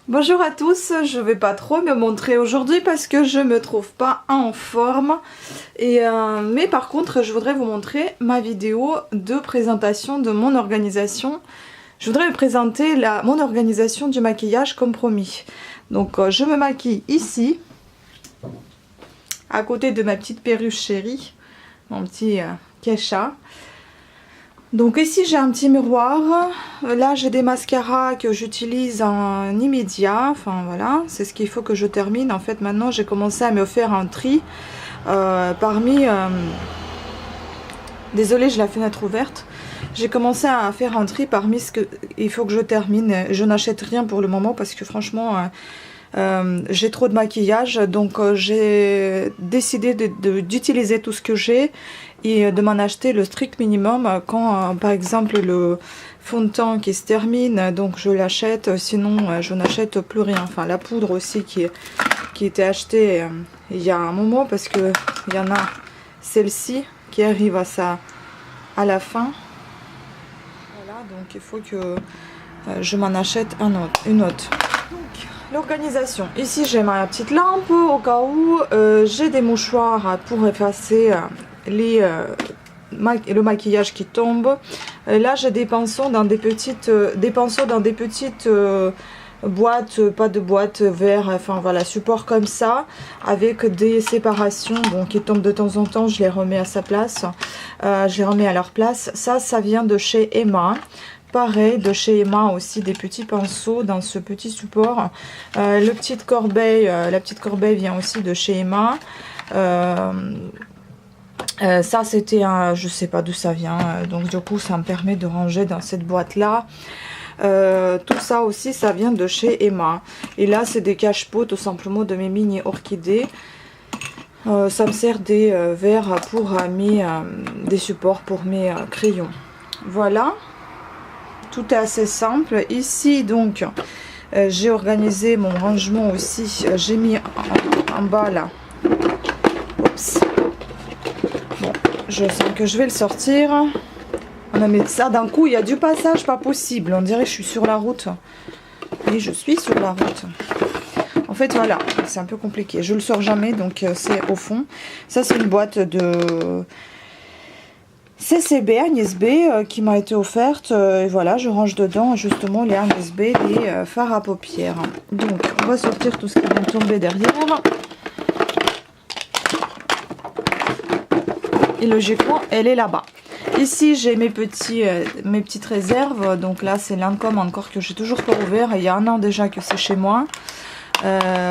Bonjour à tous, je vais pas trop me montrer aujourd'hui parce que je me trouve pas en forme mais par contre je voudrais vous montrer ma vidéo de présentation de mon organisation. Je voudrais vous présenter mon organisation du maquillage comme promis. Donc je me maquille ici à côté de ma petite perruche chérie, mon petit Kesha. Donc ici j'ai un petit miroir, là j'ai des mascaras que j'utilise en immédiat, enfin voilà, c'est ce qu'il faut que je termine. En fait maintenant j'ai commencé à me faire un tri parmi... Désolée, j'ai la fenêtre ouverte. J'ai commencé à faire un tri parmi ce qu'il faut que je termine. Je n'achète rien pour le moment parce que franchement... j'ai trop de maquillage, donc j'ai décidé d'utiliser tout ce que j'ai et de m'en acheter le strict minimum quand par exemple le fond de teint qui se termine, donc je l'achète, sinon je n'achète plus rien. Enfin la poudre aussi qui était achetée il y a un moment parce que il y en a celle-ci qui arrive à la fin. Voilà, donc il faut que je m'en achète une autre. L'organisation, ici j'ai ma petite lampe au cas où, j'ai des mouchoirs pour effacer le maquillage qui tombe. Là j'ai des pinceaux dans des petites, boîtes, pas de boîtes verre, enfin voilà, support comme ça, avec des séparations bon, qui tombent de temps en temps, je les remets à sa place, je les remets à leur place. Ça vient de chez Emma. Pareil, de chez Emma aussi, des petits pinceaux dans ce petit support. La petite corbeille vient aussi de chez Emma. Ça c'était un, je sais pas d'où ça vient, donc du coup ça me permet de ranger dans cette boîte là. Tout ça aussi ça vient de chez Emma. Et là c'est des cache-pots tout simplement de mes mini orchidées. Ça me sert des verres pour des supports pour mes crayons. Voilà. Tout est assez simple. Ici donc j'ai organisé mon rangement aussi. J'ai mis en bas là. Oups. Bon, je sens que je vais le sortir. On a mis ça d'un coup. Il y a du passage pas possible. On dirait que je suis sur la route. Et je suis sur la route. En fait voilà, c'est un peu compliqué. Je le sors jamais donc c'est au fond. Ça c'est une boîte de... CCB, Agnès B qui m'a été offerte et voilà, je range dedans justement les Agnès B, les fards à paupières. Donc on va sortir tout ce qui vient de tomber derrière et logiquement elle est là-bas. Ici j'ai mes petites réserves, donc là c'est Lancôme encore que j'ai toujours pas ouvert, il y a un an déjà que c'est chez moi.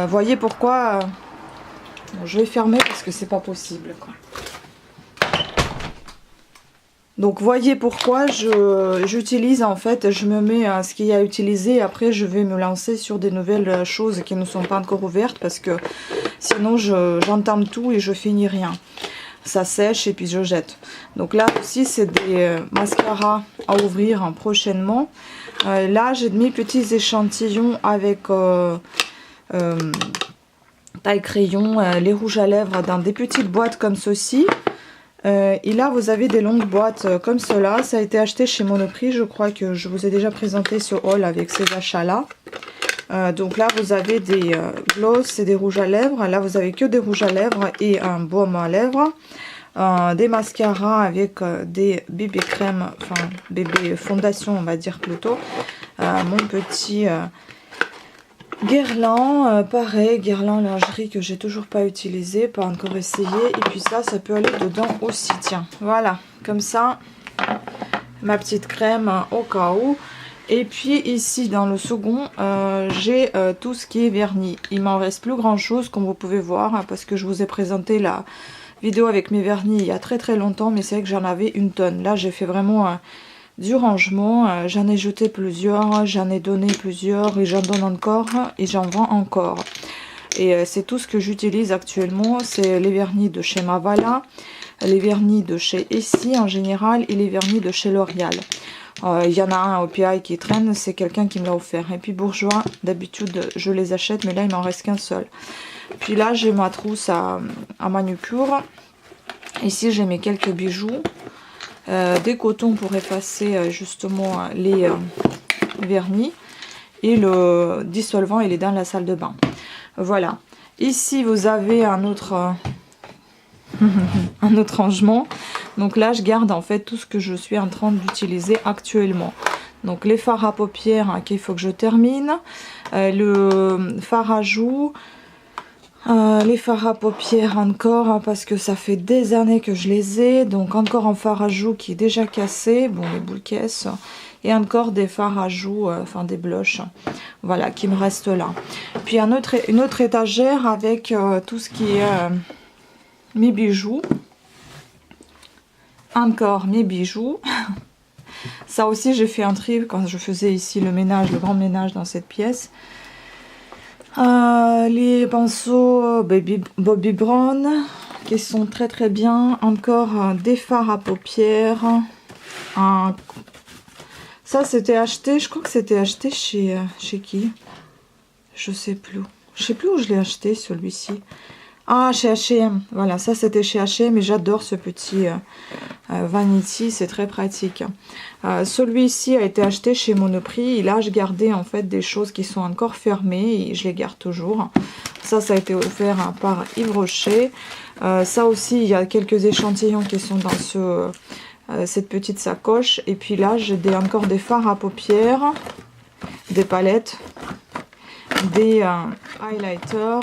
Voyez pourquoi bon, je vais fermer parce que c'est pas possible quoi. Donc voyez pourquoi j'utilise en fait, je me mets à ce qu'il y a à utiliser et après je vais me lancer sur des nouvelles choses qui ne sont pas encore ouvertes parce que sinon j'entame tout et je finis rien. Ça sèche et puis je jette. Donc là aussi c'est des mascaras à ouvrir prochainement. Là j'ai mes petits échantillons avec taille crayon, les rouges à lèvres dans des petites boîtes comme ceci. Et là vous avez des longues boîtes comme cela, ça a été acheté chez Monoprix, je crois que je vous ai déjà présenté ce haul avec ces achats là. Donc là vous avez des gloss et des rouges à lèvres, là vous avez que des rouges à lèvres et un baume à lèvres, des mascaras avec des bébés crème, enfin bébé fondation on va dire plutôt, mon petit... Guerlain, pareil, Guerlain lingerie que j'ai toujours pas utilisé, pas encore essayé. Et puis ça peut aller dedans aussi, tiens. Voilà, comme ça, ma petite crème au cas où. Et puis ici, dans le second, j'ai tout ce qui est vernis. Il m'en reste plus grand chose, comme vous pouvez voir, hein, parce que je vous ai présenté la vidéo avec mes vernis il y a très longtemps. Mais c'est vrai que j'en avais une tonne. Là, j'ai fait vraiment... du rangement, j'en ai jeté plusieurs, j'en ai donné plusieurs et j'en donne encore et j'en vends encore. Et c'est tout ce que j'utilise actuellement, c'est les vernis de chez Mavala, les vernis de chez Essie en général et les vernis de chez L'Oréal. Il y en a un au PI qui traîne, c'est quelqu'un qui me l'a offert. Et puis Bourjois, d'habitude je les achète mais là il m'en reste qu'un seul. Puis là j'ai ma trousse à manucure. Ici j'ai mes quelques bijoux. Des cotons pour effacer justement les vernis et le dissolvant il est dans la salle de bain. Voilà. Ici vous avez un autre un autre rangement. Donc là je garde en fait tout ce que je suis en train d'utiliser actuellement. Donc les fards à paupières hein, qu'il faut que je termine, le fard à joues, les fards à paupières encore hein, parce que ça fait des années que je les ai. Donc encore un fard à joues qui est déjà cassé, bon les boules caisses, et encore des fards à joues, enfin des blushs, voilà qui me restent là. Puis une autre étagère avec tout ce qui est mes bijoux, encore mes bijoux. Ça aussi j'ai fait un tri quand je faisais ici le ménage, le grand ménage dans cette pièce. Les pinceaux Bobbi Brown qui sont très très bien. Encore des fards à paupières. Ça c'était acheté, je crois que c'était acheté chez qui? Je sais plus. Je sais plus où je l'ai acheté celui-ci. Ah, chez H&M. Voilà, ça c'était chez H&M et j'adore ce petit Vanity, c'est très pratique. Celui-ci a été acheté chez Monoprix et là je gardais en fait des choses qui sont encore fermées et je les garde toujours. Ça a été offert par Yves Rocher. Ça aussi, il y a quelques échantillons qui sont dans cette petite sacoche. Et puis là, j'ai encore des fards à paupières, des palettes, des highlighters,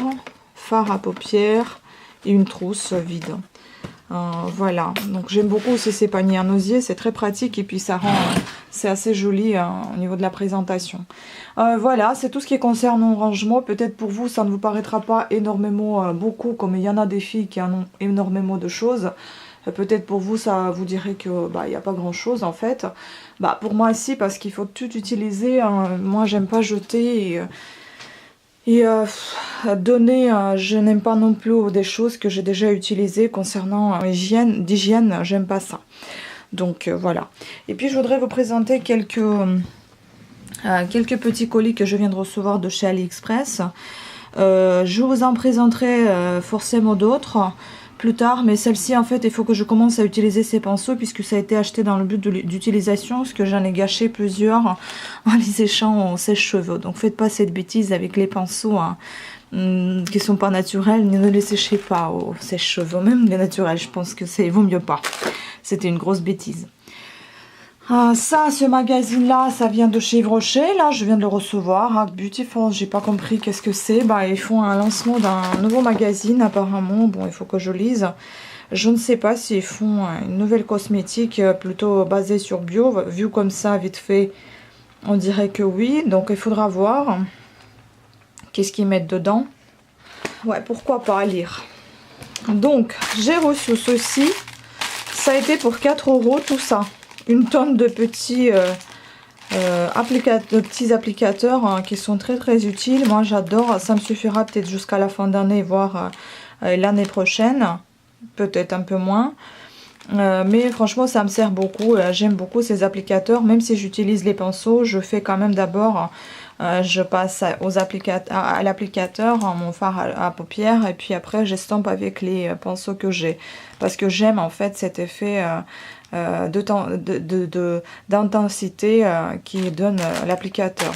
fard à paupières et une trousse vide. Voilà, donc j'aime beaucoup aussi ces paniers en osier, c'est très pratique et puis ça rend, c'est assez joli au niveau de la présentation. Voilà, c'est tout ce qui concerne mon rangement. Peut-être pour vous ça ne vous paraîtra pas énormément beaucoup, comme il y en a des filles qui en ont énormément de choses. Peut-être pour vous ça vous dirait que bah il n'y a pas grand chose en fait. Bah pour moi si, parce qu'il faut tout utiliser, hein. Moi j'aime pas jeter et donner, je n'aime pas non plus des choses que j'ai déjà utilisées concernant d'hygiène, j'aime pas ça. Donc voilà. Et puis je voudrais vous présenter quelques petits colis que je viens de recevoir de chez AliExpress. Je vous en présenterai forcément d'autres plus tard, mais celle-ci en fait il faut que je commence à utiliser ces pinceaux puisque ça a été acheté dans le but d'utilisation, parce que j'en ai gâché plusieurs en les séchant au sèche-cheveux. Donc faites pas cette bêtise avec les pinceaux hein, qui sont pas naturels, ne les séchez pas au sèche-cheveux, même les naturels, je pense que c'est vaut mieux pas. C'était une grosse bêtise. Ça, ce magazine-là, ça vient de chez Yves Rocher. Là, je viens de le recevoir. Hack Beauty, j'ai pas compris qu'est-ce que c'est. Bah, ils font un lancement d'un nouveau magazine, apparemment. Bon, il faut que je lise. Je ne sais pas s'ils font une nouvelle cosmétique plutôt basée sur bio. Vu comme ça, vite fait, on dirait que oui. Donc, il faudra voir qu'est-ce qu'ils mettent dedans. Ouais, pourquoi pas lire. Donc, j'ai reçu ceci. Ça a été pour 4 € tout ça. Une tonne de petits applicateurs hein, qui sont très très utiles. Moi j'adore, ça me suffira peut-être jusqu'à la fin d'année, voire l'année prochaine, peut-être un peu moins. Mais franchement ça me sert beaucoup, j'aime beaucoup ces applicateurs. Même si j'utilise les pinceaux, je fais quand même d'abord, je passe à l'applicateur, mon fard à paupières, et puis après j'estompe avec les pinceaux que j'ai. Parce que j'aime en fait cet effet d'intensité qui donne l'applicateur.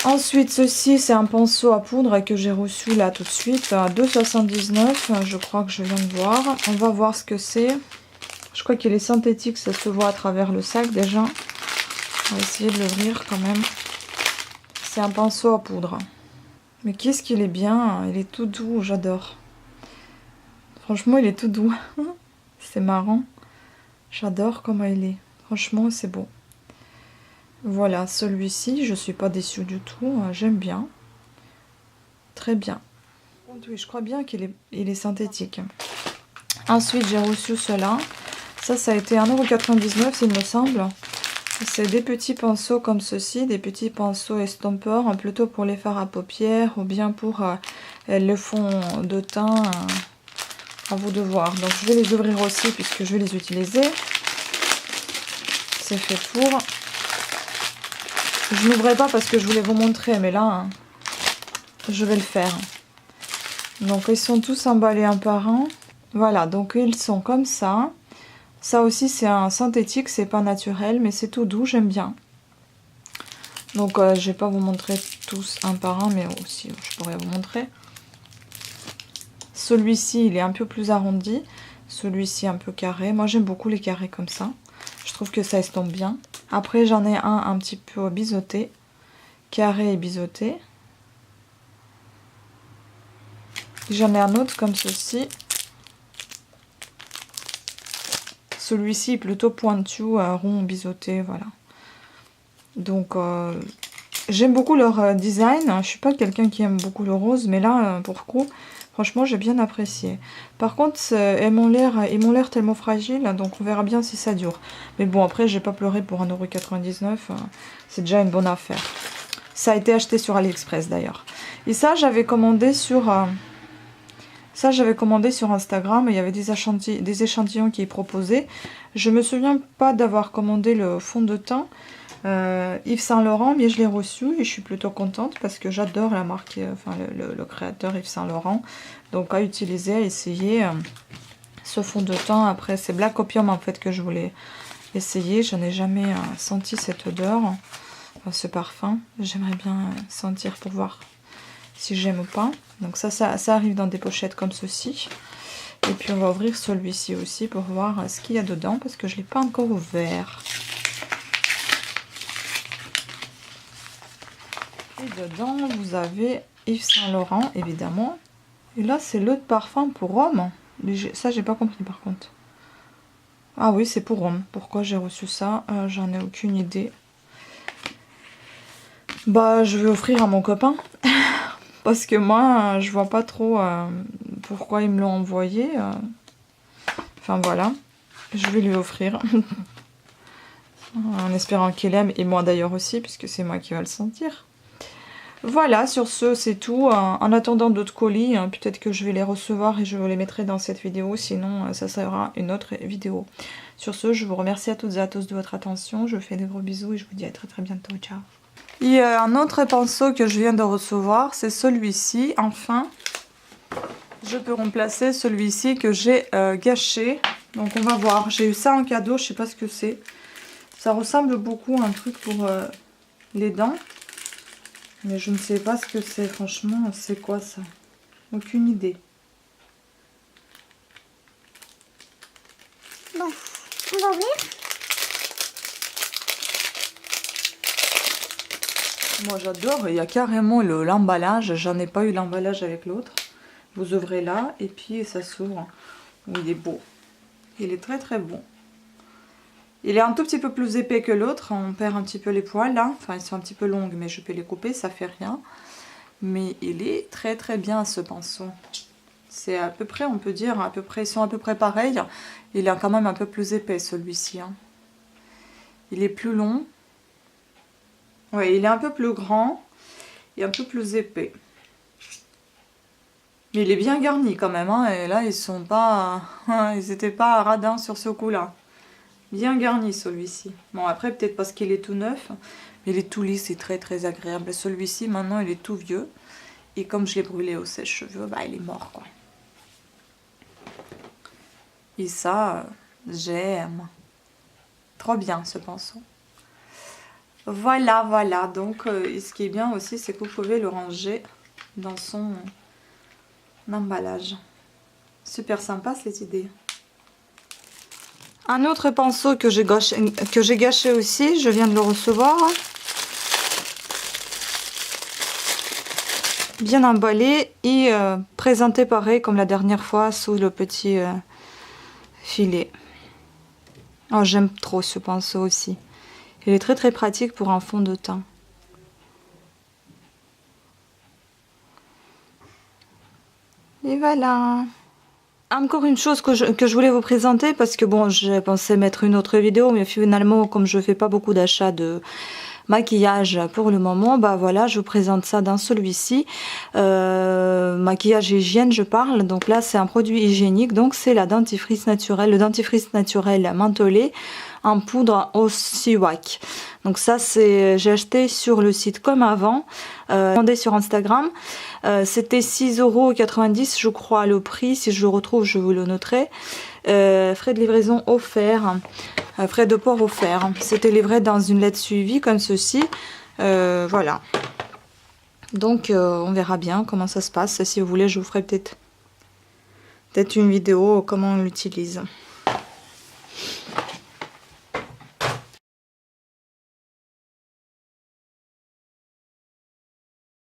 Ensuite ceci c'est un pinceau à poudre que j'ai reçu là tout de suite à 2,79 je crois que je viens de voir. On va voir ce que c'est. Je crois qu'il est synthétique, ça se voit à travers le sac déjà. On va essayer de l'ouvrir quand même. C'est un pinceau à poudre, mais qu'est-ce qu'il est bien, il est tout doux, j'adore. Franchement il est tout doux. C'est marrant, j'adore comment il est, franchement c'est beau. Voilà, celui-ci, je suis pas déçue du tout, j'aime bien, très bien. Oui, je crois bien qu'il est synthétique. Ensuite j'ai reçu cela, ça a été 1,99 € il me semble. C'est des petits pinceaux comme ceci, des petits pinceaux estompeurs, plutôt pour les fards à paupières ou bien pour le fond de teint. À vous de voir. Donc je vais les ouvrir aussi puisque je vais les utiliser. C'est fait pour. Je n'ouvrais pas parce que je voulais vous montrer, mais là, hein, je vais le faire. Donc ils sont tous emballés un par un. Voilà, donc ils sont comme ça. Ça aussi c'est un synthétique, c'est pas naturel, mais c'est tout doux, j'aime bien. Donc je vais pas vous montrer tous un par un, mais aussi je pourrais vous montrer. Celui-ci il est un peu plus arrondi, celui-ci un peu carré. Moi j'aime beaucoup les carrés comme ça. Je trouve que ça estompe bien. Après j'en ai un petit peu biseauté, carré et biseauté. J'en ai un autre comme ceci. Celui-ci plutôt pointu, rond, biseauté, voilà. Donc j'aime beaucoup leur design. Je suis pas quelqu'un qui aime beaucoup le rose, mais là pour le coup, franchement j'ai bien apprécié. Par contre ils m'ont l'air tellement fragiles, donc on verra bien si ça dure. Mais bon, après j'ai pas pleuré pour 1,99 €, c'est déjà une bonne affaire. Ça a été acheté sur AliExpress d'ailleurs. Et ça j'avais commandé sur Instagram, il y avait des échantillons qui y proposaient. Je me souviens pas d'avoir commandé le fond de teint Yves Saint Laurent, mais je l'ai reçu et je suis plutôt contente parce que j'adore la marque, enfin le créateur Yves Saint Laurent. Donc à utiliser, à essayer ce fond de teint. Après c'est Black Opium en fait que je voulais essayer. Je n'ai jamais senti cette odeur, enfin, ce parfum. J'aimerais bien sentir pour voir si j'aime ou pas. Donc ça arrive dans des pochettes comme ceci. Et puis on va ouvrir celui-ci aussi pour voir ce qu'il y a dedans parce que je ne l'ai pas encore ouvert. Et dedans vous avez Yves Saint Laurent évidemment. Et là c'est l'eau de parfum pour homme. Ça j'ai pas compris par contre. Ah oui, c'est pour homme. Pourquoi j'ai reçu ça? J'en ai aucune idée. Bah je vais offrir à mon copain. Parce que moi, je vois pas trop pourquoi ils me l'ont envoyé. Enfin voilà, je vais lui offrir. En espérant qu'il aime, et moi d'ailleurs aussi, puisque c'est moi qui va le sentir. Voilà, sur ce, c'est tout. En attendant d'autres colis, peut-être que je vais les recevoir et je vous les mettrai dans cette vidéo. Sinon, ça sera une autre vidéo. Sur ce, je vous remercie à toutes et à tous de votre attention. Je vous fais des gros bisous et je vous dis à très très bientôt. Ciao. Et un autre pinceau que je viens de recevoir, c'est celui-ci. Enfin, je peux remplacer celui-ci que j'ai gâché. Donc on va voir. J'ai eu ça en cadeau, je sais pas ce que c'est. Ça ressemble beaucoup à un truc pour les dents. Mais je ne sais pas ce que c'est, franchement. C'est quoi ça? Aucune idée. Bon, on va ouvrir. Moi j'adore, il y a carrément l'emballage, j'en ai pas eu l'emballage avec l'autre. Vous ouvrez là et puis ça s'ouvre. Il est beau, il est très très bon. Il est un tout petit peu plus épais que l'autre, on perd un petit peu les poils là, enfin ils sont un petit peu longues mais je peux les couper, ça fait rien. Mais il est très très bien ce pinceau. C'est à peu près, on peut dire, à peu près, ils sont à peu près pareils. Il est quand même un peu plus épais celui-ci. Hein. Il est plus long. Oui, il est un peu plus grand et un peu plus épais. Mais il est bien garni quand même. Hein, et là, ils sont pas, ils n'étaient pas radins sur ce coup-là. Bien garni celui-ci. Bon, après, peut-être parce qu'il est tout neuf. Mais il est tout lisse, c'est très très agréable. Celui-ci, maintenant, il est tout vieux. Et comme je l'ai brûlé au sèche-cheveux, bah, il est mort, quoi. Et ça, j'aime. Trop bien, ce pinceau. Voilà, voilà. Donc, ce qui est bien aussi, c'est que vous pouvez le ranger dans son emballage. Super sympa, cette idée. Un autre pinceau que j'ai gâché aussi, je viens de le recevoir. Bien emballé et présenté pareil comme la dernière fois sous le petit filet. Oh, j'aime trop ce pinceau aussi. Il est très très pratique pour un fond de teint. Et voilà. Encore une chose que je voulais vous présenter, parce que bon, j'ai pensé mettre une autre vidéo, mais finalement, comme je fais pas beaucoup d'achats de maquillage pour le moment, bah voilà, je vous présente ça dans celui-ci. Maquillage et hygiène, je parle. Donc là, c'est un produit hygiénique, donc c'est la dentifrice naturelle, le dentifrice naturel mentholé en poudre au siwak. Donc ça, j'ai acheté sur le site comme avant, demandé sur Instagram. C'était 6,90 € je crois le prix. Si je le retrouve, je vous le noterai. Frais de livraison offerts, frais de port offerts. C'était livré dans une lettre suivie comme ceci. Voilà. Donc on verra bien comment ça se passe. Si vous voulez, je vous ferai peut-être une vidéo comment on l'utilise.